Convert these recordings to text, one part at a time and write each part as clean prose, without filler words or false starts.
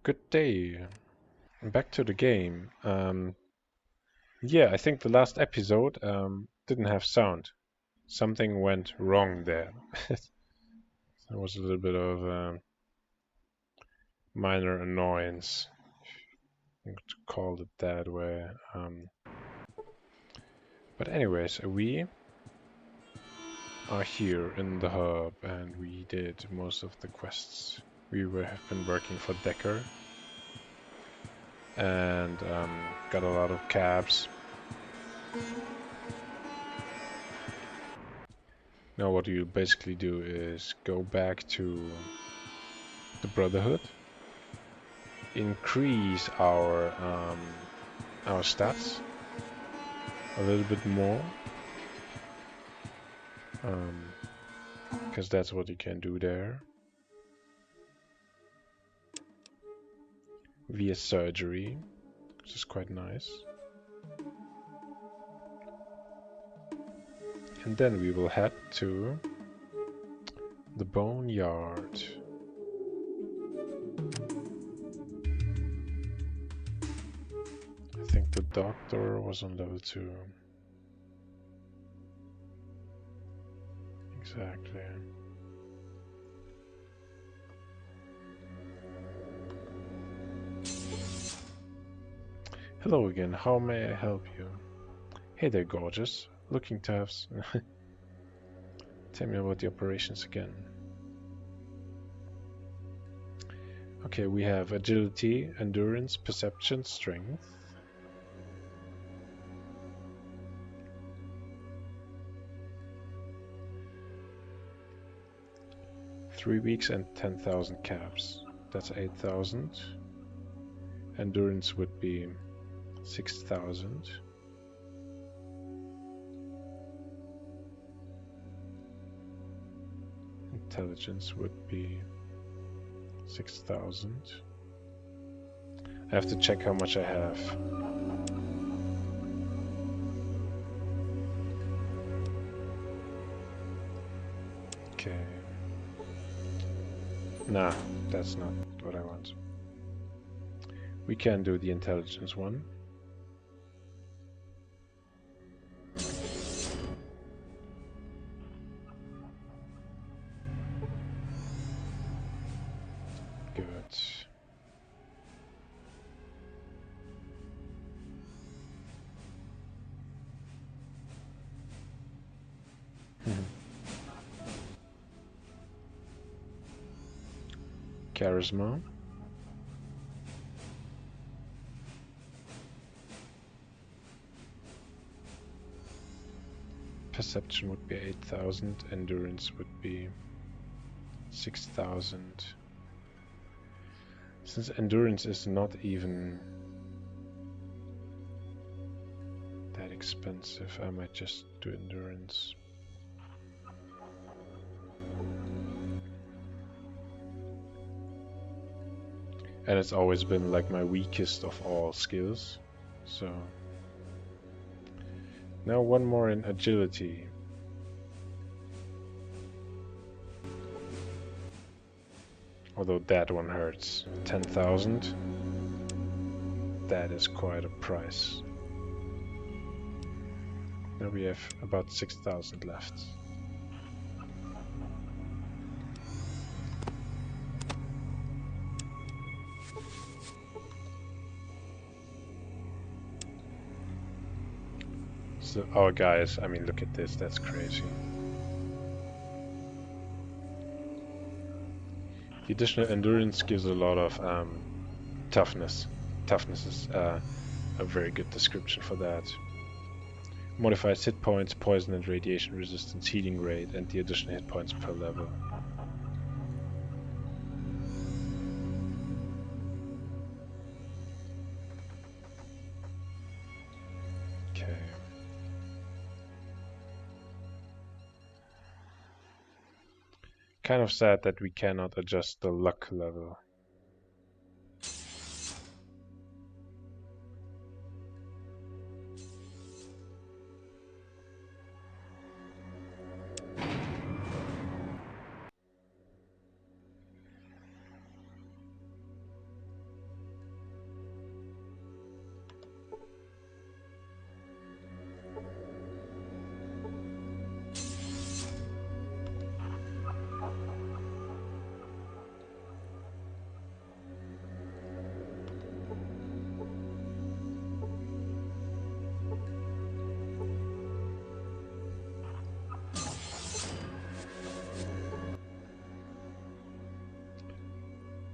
Good day. Back to the game. Yeah, I think the last episode didn't have sound. Something went wrong there. There was a little bit of minor annoyance, to call it that way. But anyways, we are here in the hub, and we did most of the quests. We have been working for Decker, and got a lot of cabs. Now what you basically do is go back to the Brotherhood, increase our stats a little bit more, because that's what you can do there via surgery, which is quite nice. And then we will head to the Boneyard. I think the doctor was on level 2. Exactly. Hello again, how may I help you? Hey there, gorgeous. Looking to have... Tell me about the operations again. Okay, we have agility, endurance, perception, strength. Three weeks and 10,000 caps. That's 8,000. Endurance would be 6,000. Intelligence would be 6,000. I have to check how much I have. Okay. Nah, that's not what I want. We can do the intelligence one. Good. Charisma. Perception would be 8,000, endurance would be 6,000. Since endurance is not even that expensive, I might just do endurance. And it's always been like my weakest of all skills, so... Now one more in agility. Although that one hurts. 10,000. That is quite a price. Now we have about 6,000 left. So, oh guys, I mean, look at this, that's crazy. The additional endurance gives a lot of toughness. Toughness is a very good description for that. Modifies hit points, poison and radiation resistance, healing rate, and the additional hit points per level. Okay. Kind of sad that we cannot adjust the luck level.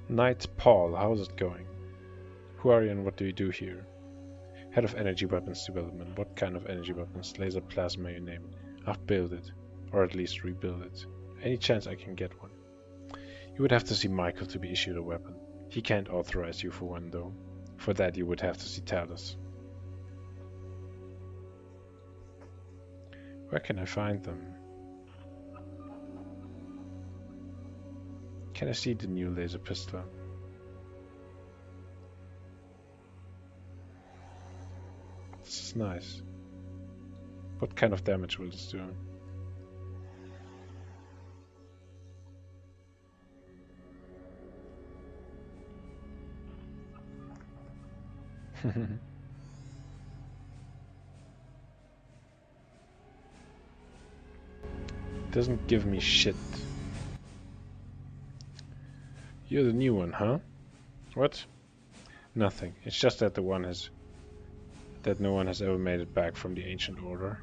Knight Paul, how's it going? Who are you and what do you do here? Head of Energy Weapons Development. What kind of energy weapons? Laser, plasma, you name it. I've built it. Or at least rebuild it. Any chance I can get one? You would have to see Michael to be issued a weapon. He can't authorize you for one though. For that you would have to see Talos. Where can I find them? Can I see the new laser pistol? This is nice. What kind of damage will this do? Doesn't give me shit. You're the new one, huh? What? Nothing. It's just that no one has ever made it back from the ancient order.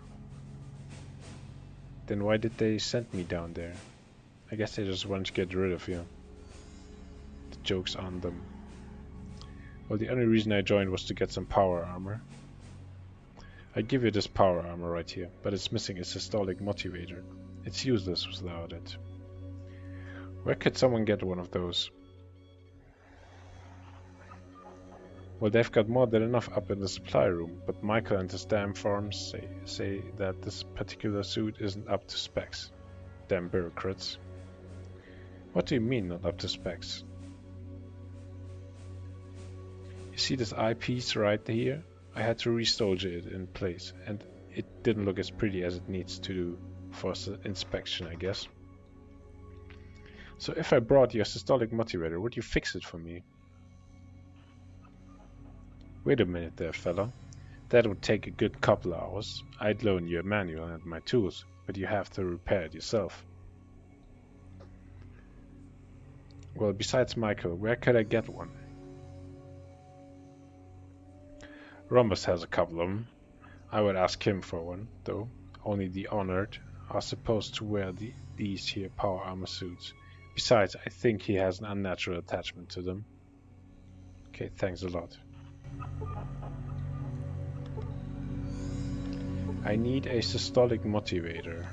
Then why did they send me down there? I guess they just want to get rid of you. The joke's on them. Well, the only reason I joined was to get some power armor. I give you this power armor right here, but it's missing a systolic motivator. It's useless without it. Where could someone get one of those? Well, they've got more than enough up in the supply room, but Michael and his damn farms say that this particular suit isn't up to specs. Damn bureaucrats. What do you mean not up to specs? You see this eyepiece right here? I had to re-solder it in place, and it didn't look as pretty as it needs to do for inspection, I guess. So if I brought you a systolic motivator, would you fix it for me? Wait a minute there, fella. That would take a good couple hours. I'd loan you a manual and my tools, but you have to repair it yourself. Well, besides Michael, where could I get one? Rhombus has a couple of them. I would ask him for one, though. Only the honored are supposed to wear these here power armor suits. Besides, I think he has an unnatural attachment to them. Okay, thanks a lot. I need a systolic motivator.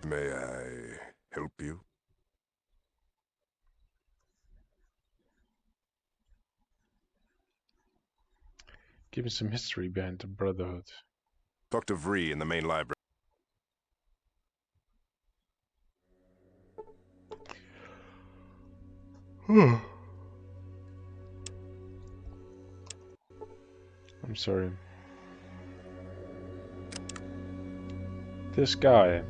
May I help you? Give me some history behind the Brotherhood. Talk to Vree in the main library. I'm sorry. This guy.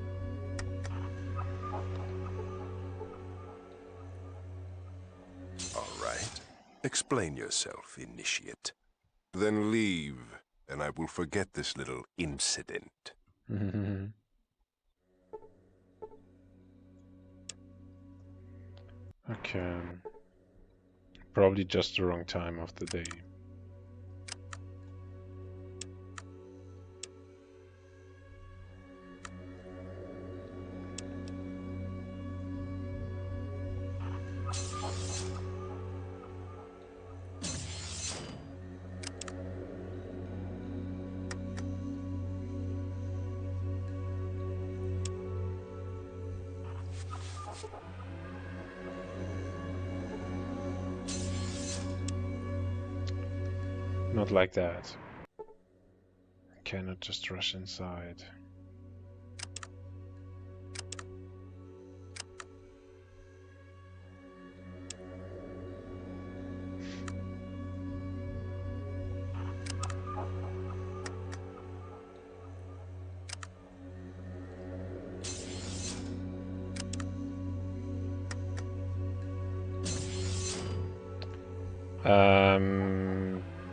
All right. Explain yourself, initiate. Then leave, and I will forget this little incident. Okay. Probably just the wrong time of the day. Not like that. I cannot just rush inside.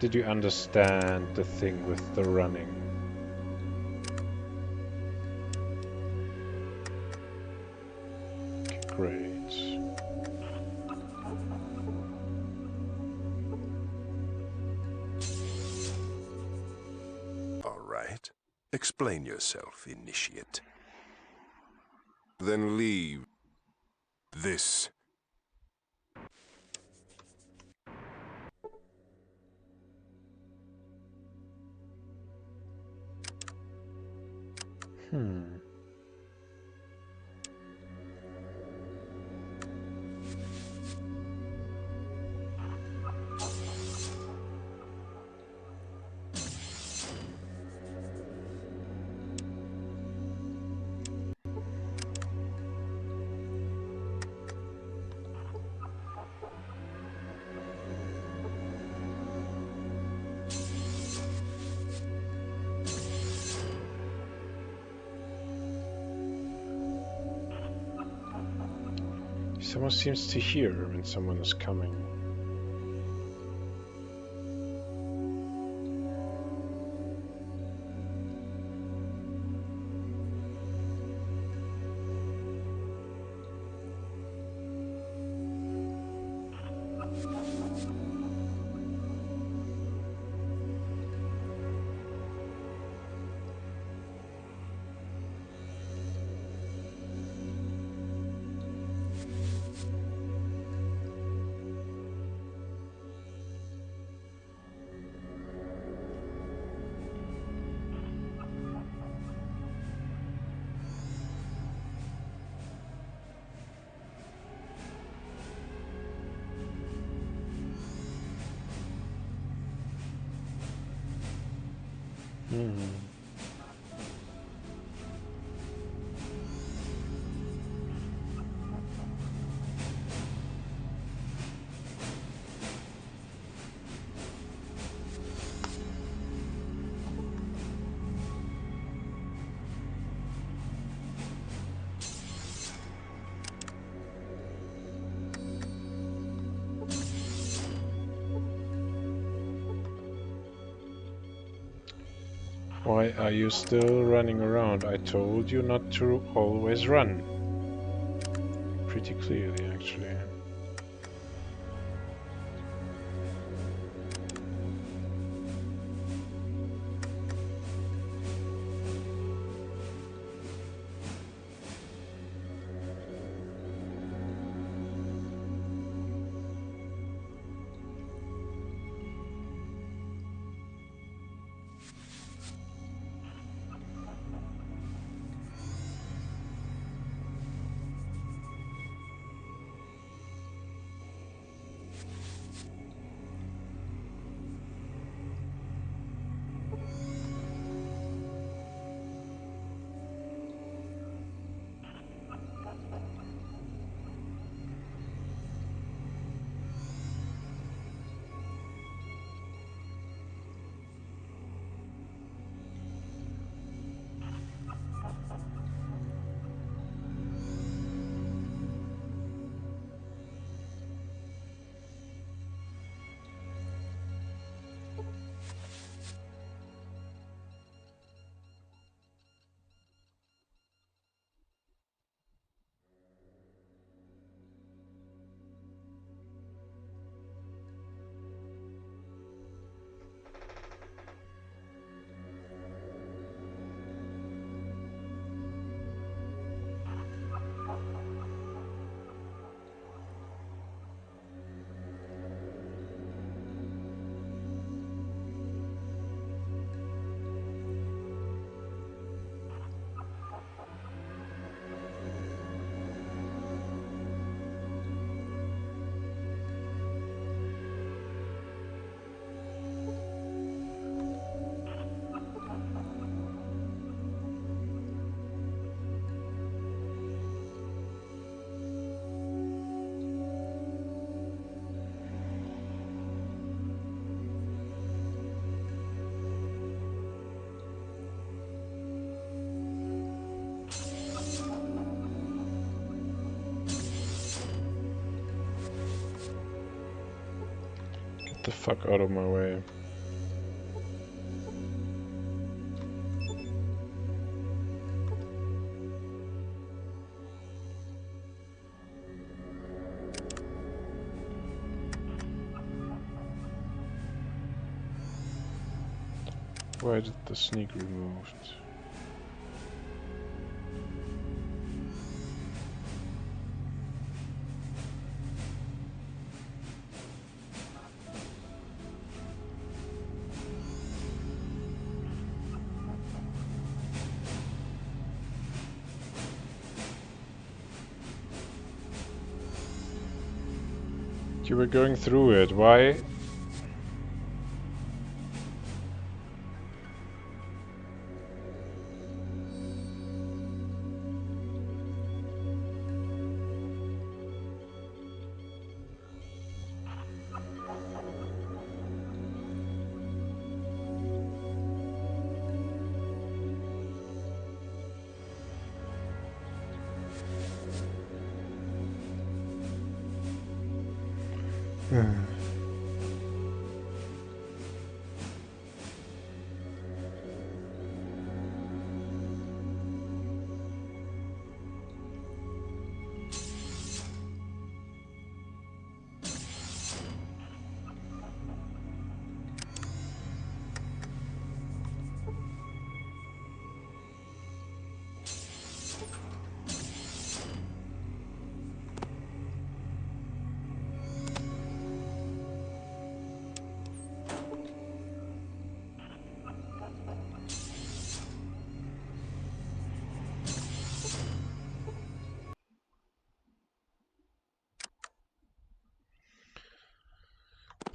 Did you understand the thing with the running? Okay, great. All right. Explain yourself, Initiate. Then leave this. Someone seems to hear when someone is coming. Why are you still running around? I told you not to always run. Pretty clearly, actually. Get the fuck out of my way. Why did the sneak removed? You were going through it, why?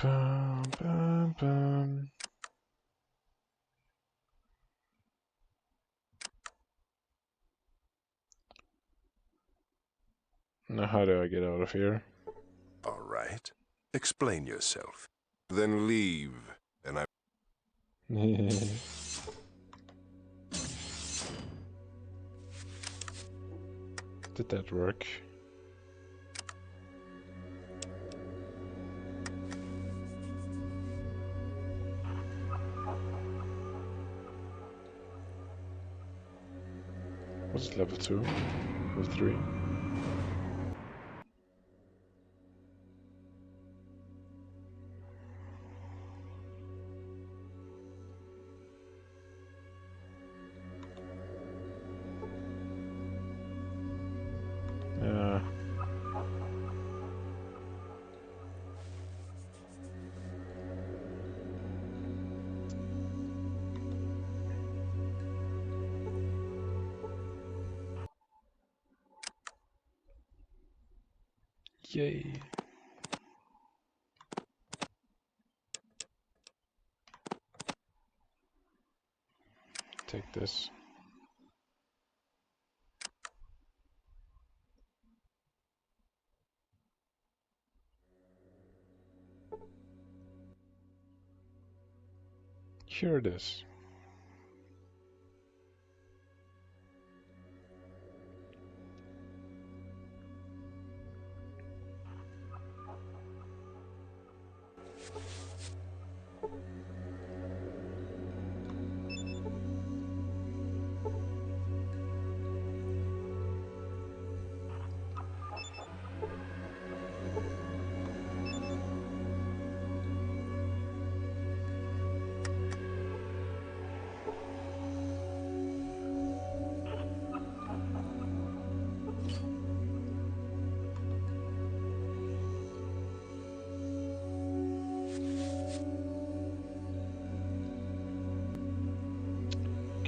Bum, bum, bum. Now how do I get out of here? All right. Explain yourself. Then leave, and I... Did that work? Was it level 2? Level 3? Yay. Take this. Here it is.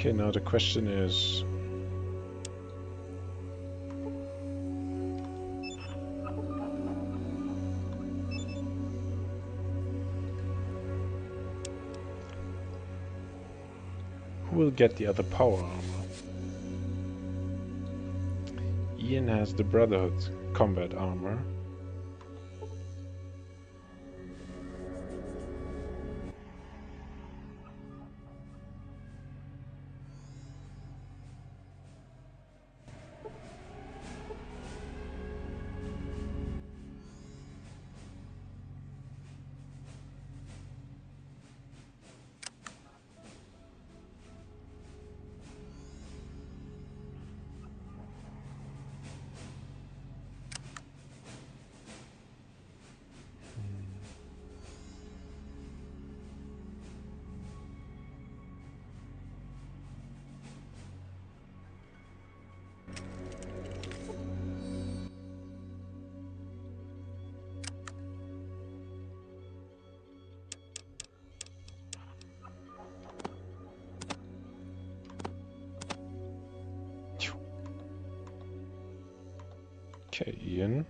Okay, now the question is... who will get the other power armor? Ian has the Brotherhood combat armor. Okay, Ian.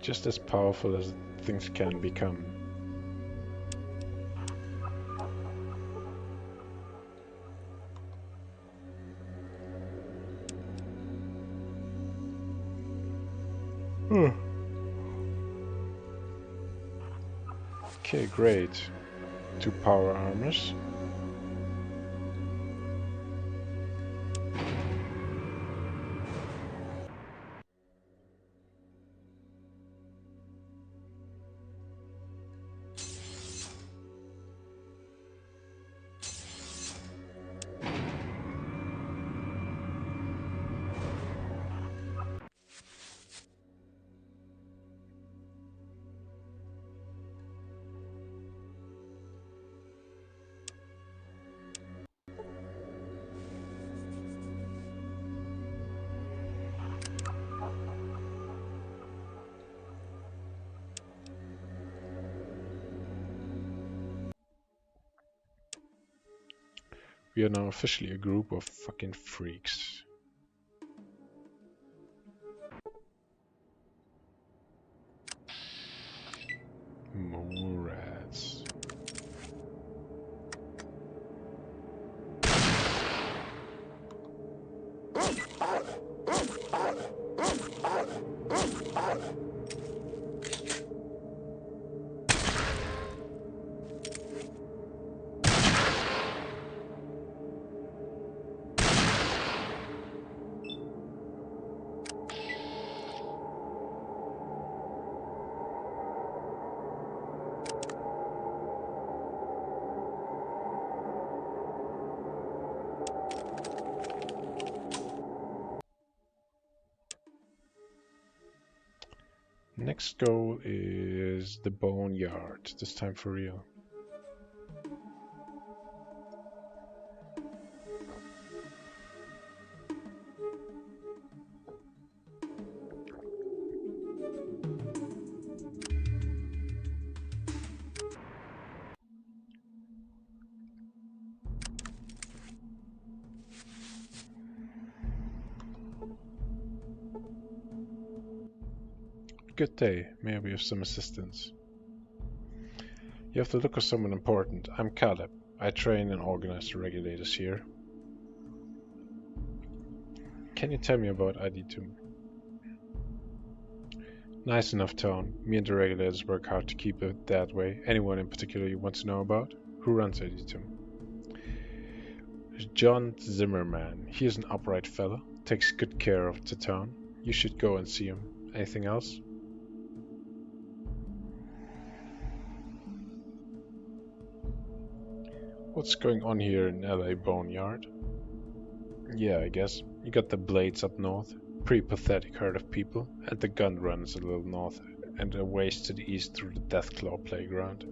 Just as powerful as things can become. Okay, great. 2 power armors. We are now officially a group of fucking freaks. More rats. Next goal is the Boneyard, this time for real. Good day, may I be of some assistance? You have to look for someone important. I'm Caleb. I train and organize the regulators here. Can you tell me about ID2? Nice enough town. Me and the regulators work hard to keep it that way. Anyone in particular you want to know about? Who runs ID2? John Zimmerman. He is an upright fella. Takes good care of the town. You should go and see him. Anything else? What's going on here in LA Boneyard? Yeah, I guess. You got the Blades up north. Pretty pathetic herd of people. And the gun runs a little north and a ways to the east through the Deathclaw playground.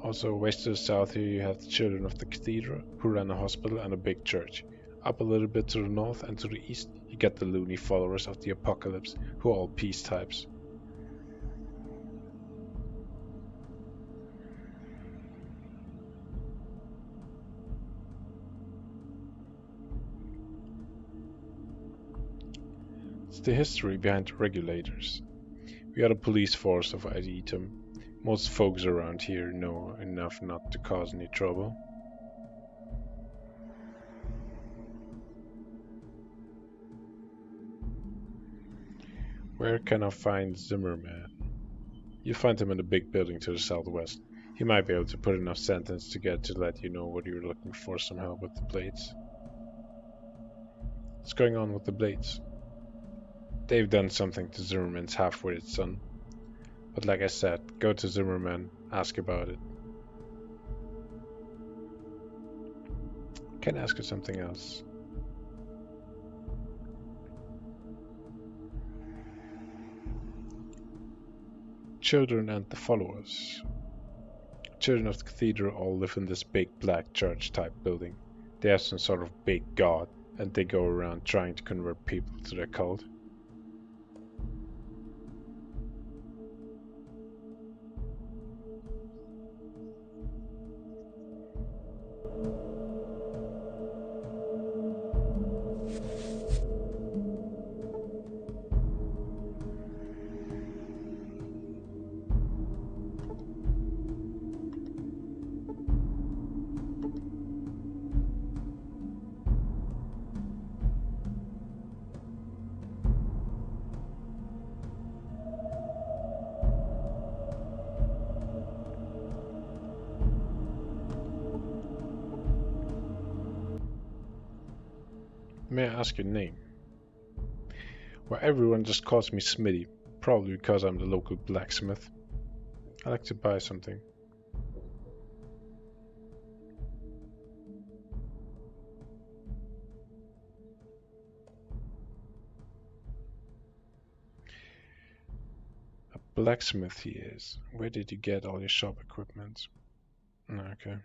Also, ways to the south here you have the Children of the Cathedral, who run a hospital and a big church. Up a little bit to the north and to the east, you get the loony followers of the Apocalypse, who are all peace types. It's the history behind the regulators. We are the police force of Idetum. Most folks around here know enough not to cause any trouble. Where can I find Zimmerman? You find him in the big building to the southwest. He might be able to put enough sentence together to let you know what you're looking for, some help with the blades. What's going on with the blades? They've done something to Zimmerman's half-witted son. But like I said, go to Zimmerman, ask about it. Can I ask you something else? Children and the followers. Children of the cathedral all live in this big black church type building. They have some sort of big god, and they go around trying to convert people to their cult. May I ask your name? Well, everyone just calls me Smitty, probably because I'm the local blacksmith. I like to buy something. A blacksmith he is. Where did you get all your shop equipment? Okay.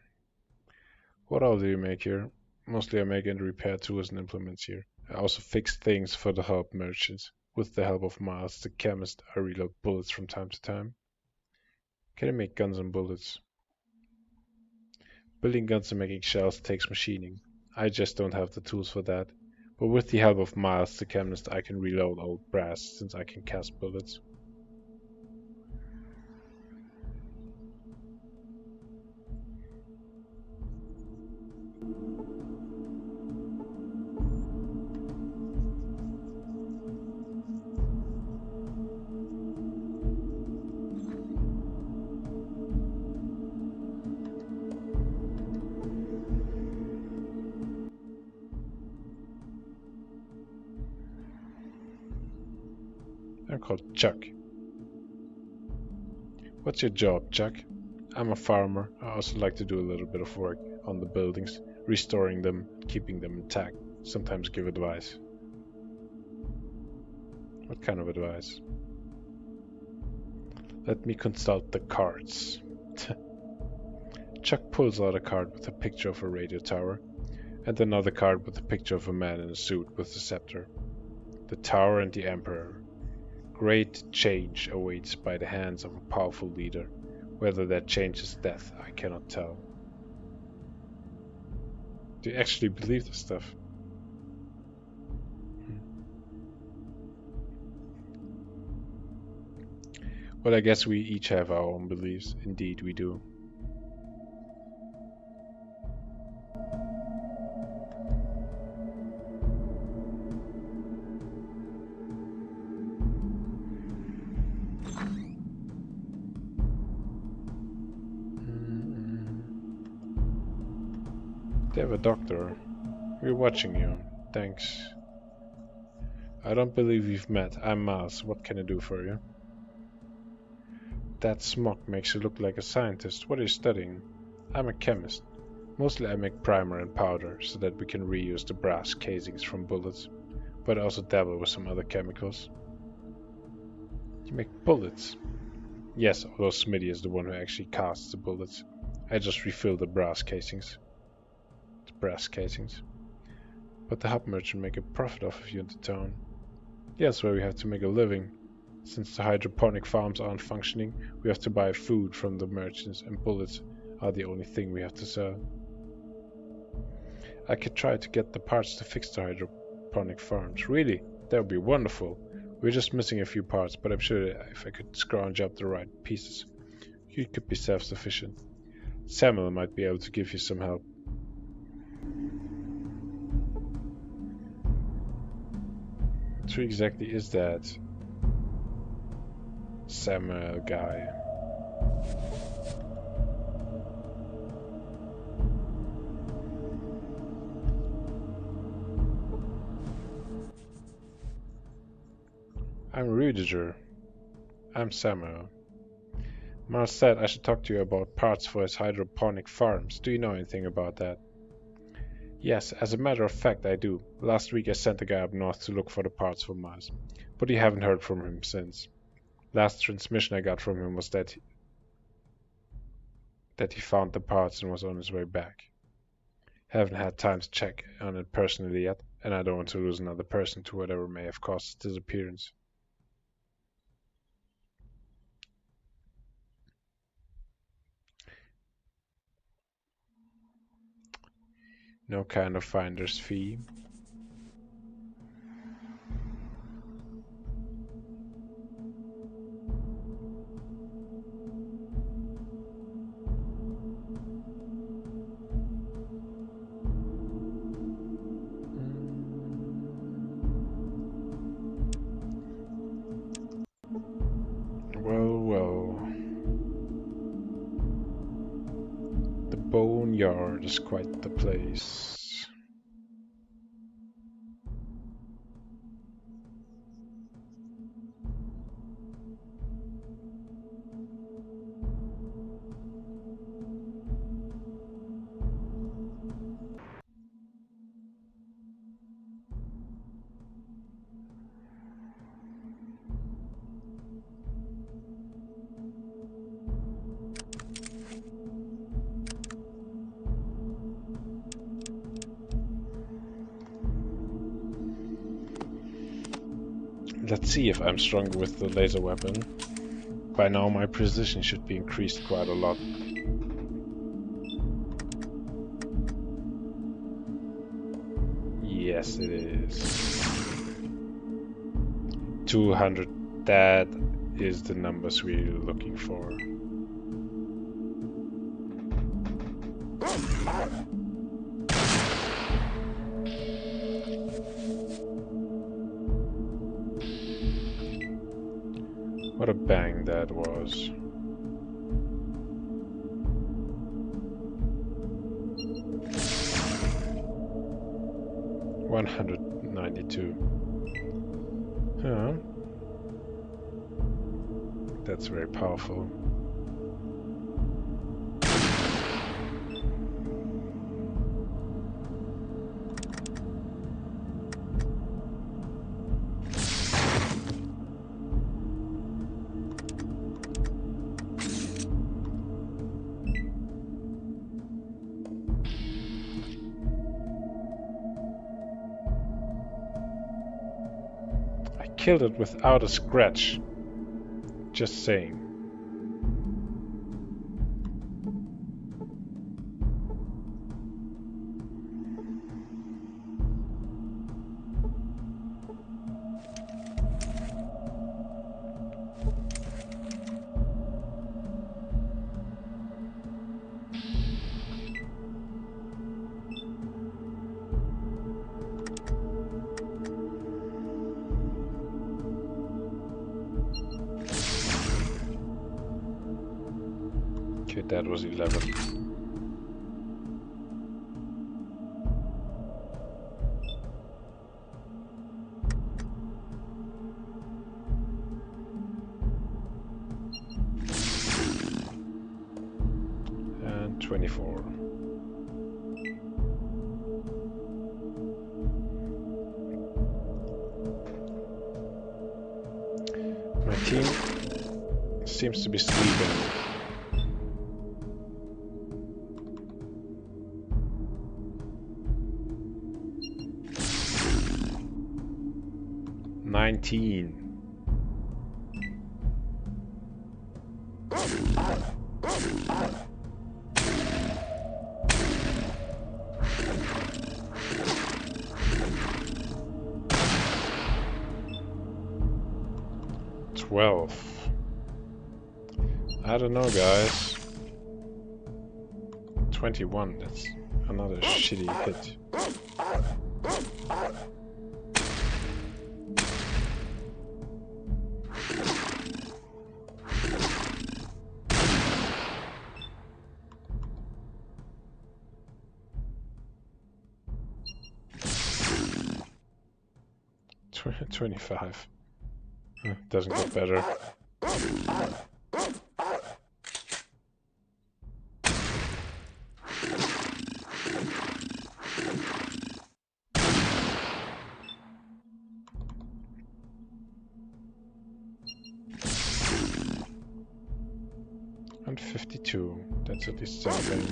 What all do you make here? Mostly I make and repair tools and implements here. I also fix things for the hub merchants. With the help of Miles, the chemist, I reload bullets from time to time. Can I make guns and bullets? Building guns and making shells takes machining. I just don't have the tools for that. But with the help of Miles, the chemist, I can reload old brass since I can cast bullets. I'm called Chuck. What's your job, Chuck? I'm a farmer. I also like to do a little bit of work on the buildings, restoring them, keeping them intact, sometimes give advice. What kind of advice? Let me consult the cards. Chuck pulls out a card with a picture of a radio tower, and another card with a picture of a man in a suit with a scepter. The tower and the emperor. Great change awaits by the hands of a powerful leader. Whether that change is death, I cannot tell. Do you actually believe this stuff? Well, I guess we each have our own beliefs. Indeed, we do. They have a doctor. We're watching you. Thanks. I don't believe we've met. I'm Miles. What can I do for you? That smock makes you look like a scientist. What are you studying? I'm a chemist. Mostly I make primer and powder so that we can reuse the brass casings from bullets, but I also dabble with some other chemicals. You make bullets? Yes, although Smitty is the one who actually casts the bullets. I just refill the brass casings. But the hub merchant make a profit off of you in the town. Yeah, that's why we have to make a living. Since the hydroponic farms aren't functioning, we have to buy food from the merchants, and bullets are the only thing we have to sell. I could try to get the parts to fix the hydroponic farms. Really? That would be wonderful. We're just missing a few parts, but I'm sure if I could scrounge up the right pieces, you could be self-sufficient. Samuel might be able to give you some help. Who exactly is that Samuel guy? I'm Ruediger. I'm Samuel. Mars said I should talk to you about parts for his hydroponic farms. Do you know anything about that? Yes, as a matter of fact I do. Last week I sent a guy up north to look for the parts for Mars, but you haven't heard from him since. Last transmission I got from him was that he found the parts and was on his way back. Haven't had time to check on it personally yet, and I don't want to lose another person to whatever may have caused his disappearance. No kind of finder's fee. Well. The Boneyard is quite the place. Let's see if I'm stronger with the laser weapon. By now my precision should be increased quite a lot. Yes, it is. 200, that is the numbers we're looking for. What a bang that was. $192. Huh. That's very powerful. Killed it without a scratch. Just saying. That was 11. And 24. My team seems to be sleeping. 12. I don't know, guys. 21, that's another shitty hit. Tw 25. Doesn't get better. And 52. That's at least something.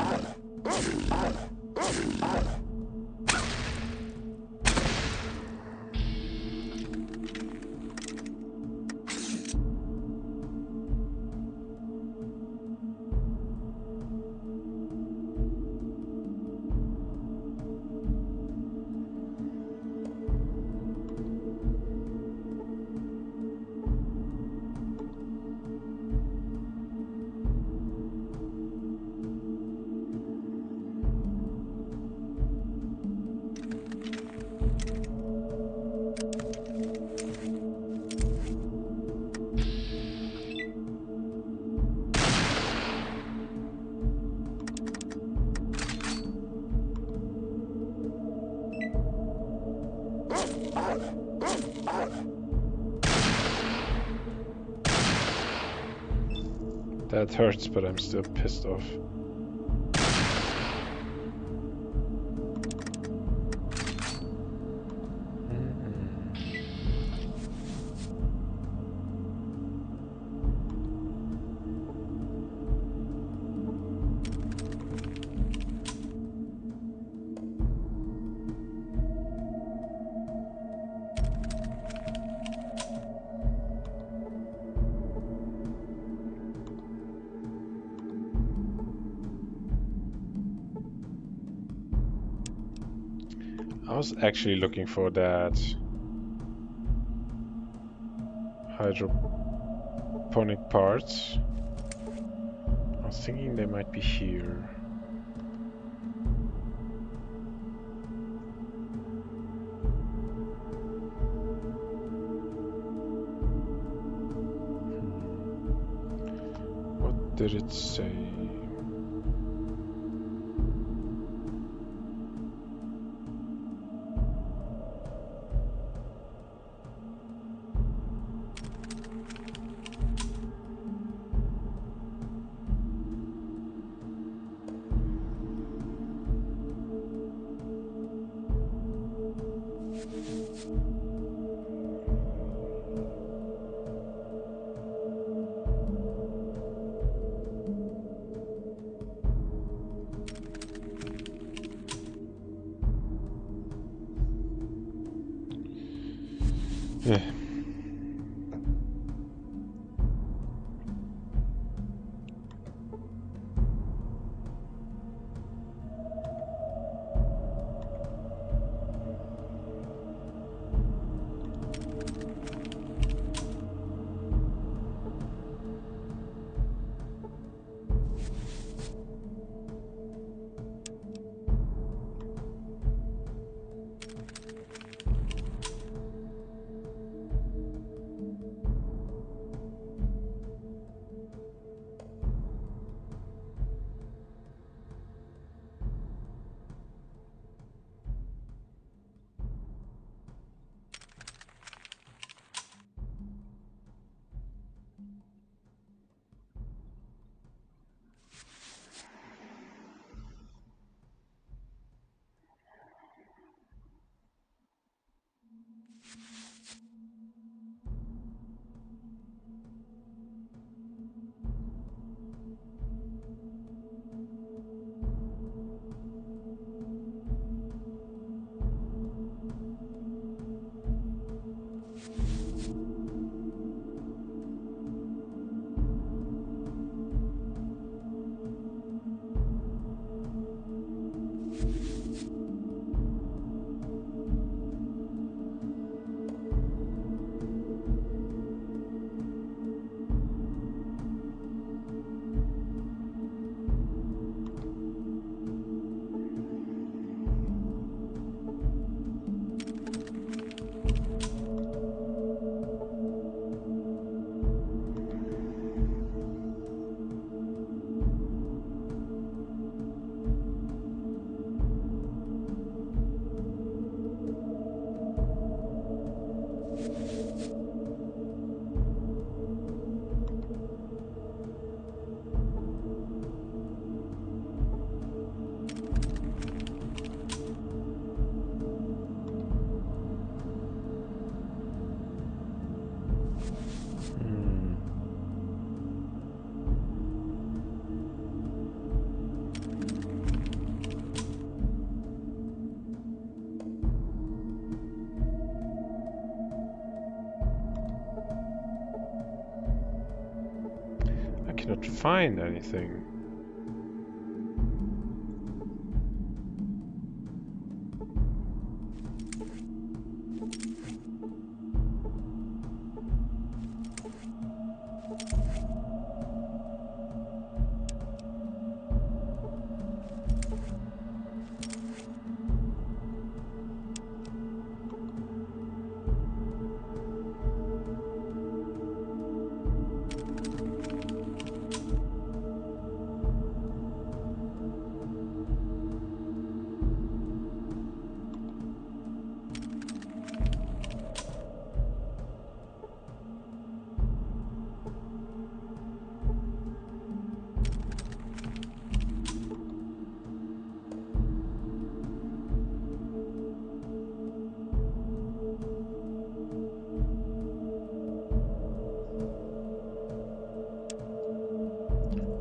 That hurts, but I'm still pissed off. I was actually looking for that hydroponic parts. I was thinking they might be here. What did it say? Yeah. I cannot find anything.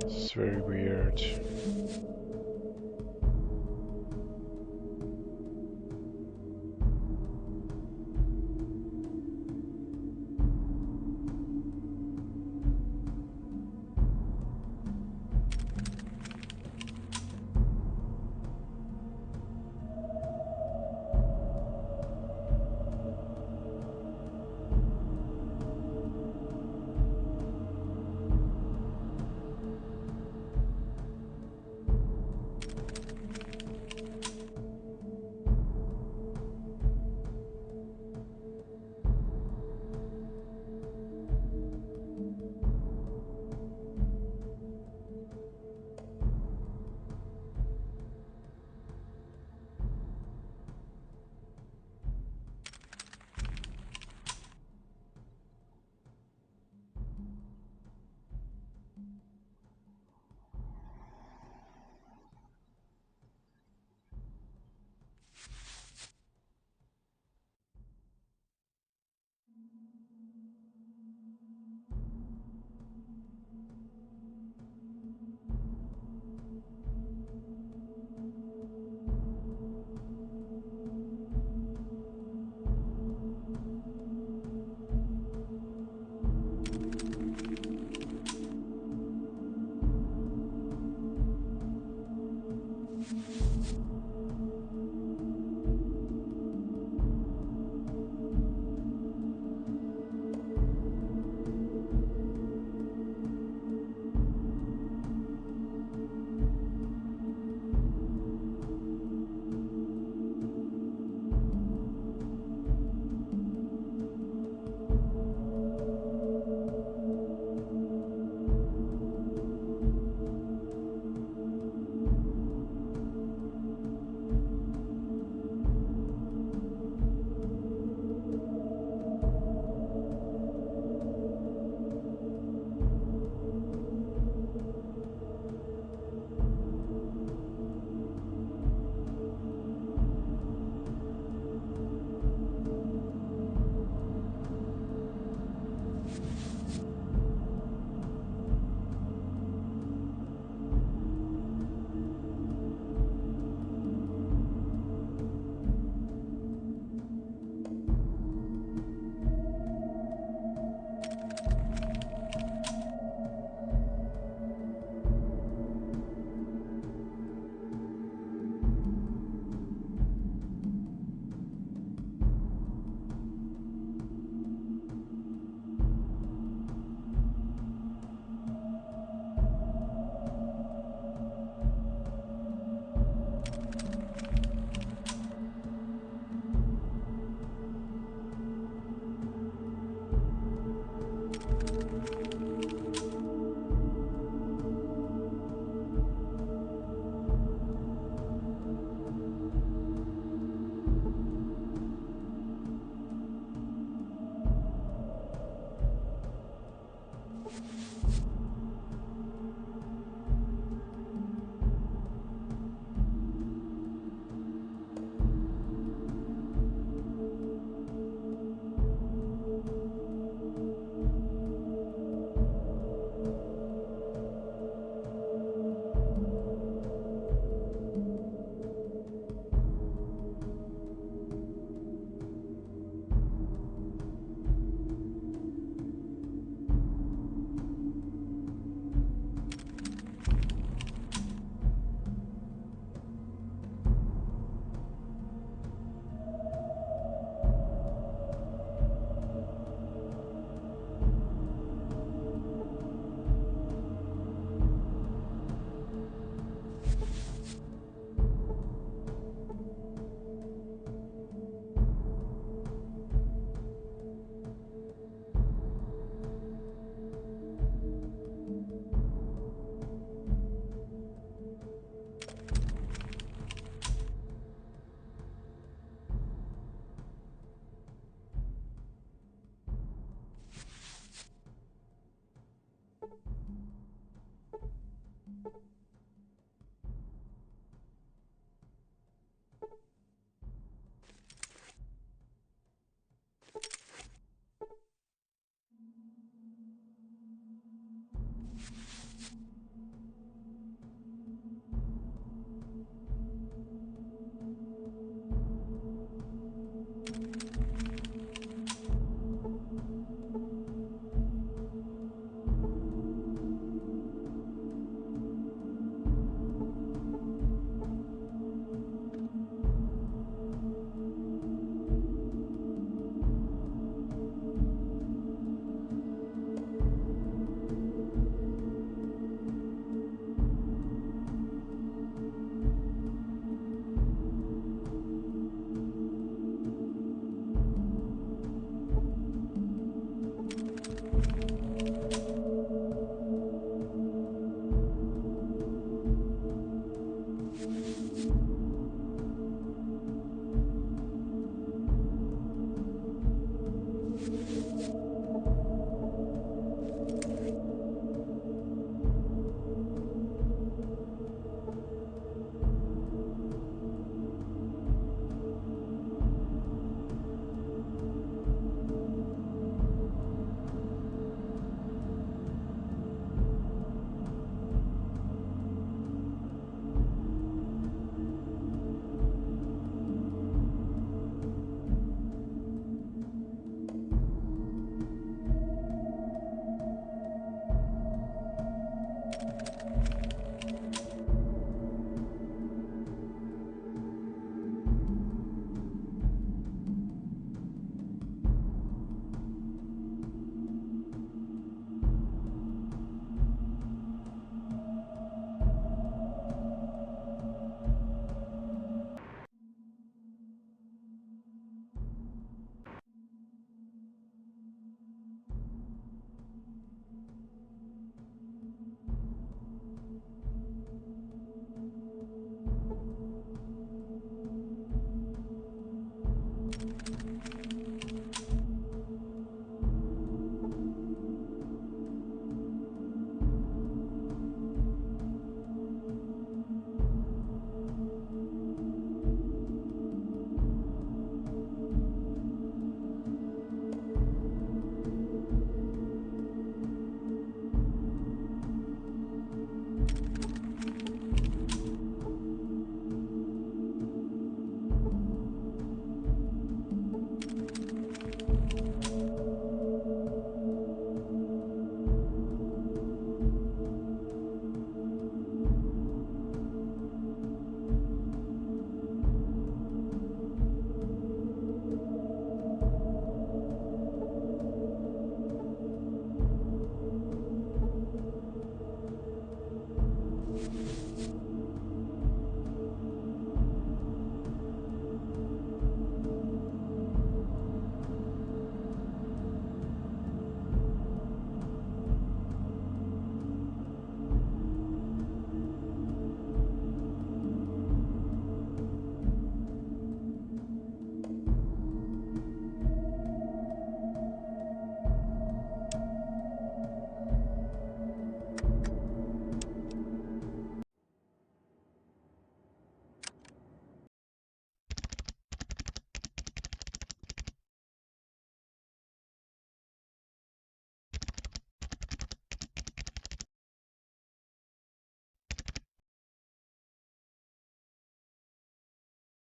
It's very weird.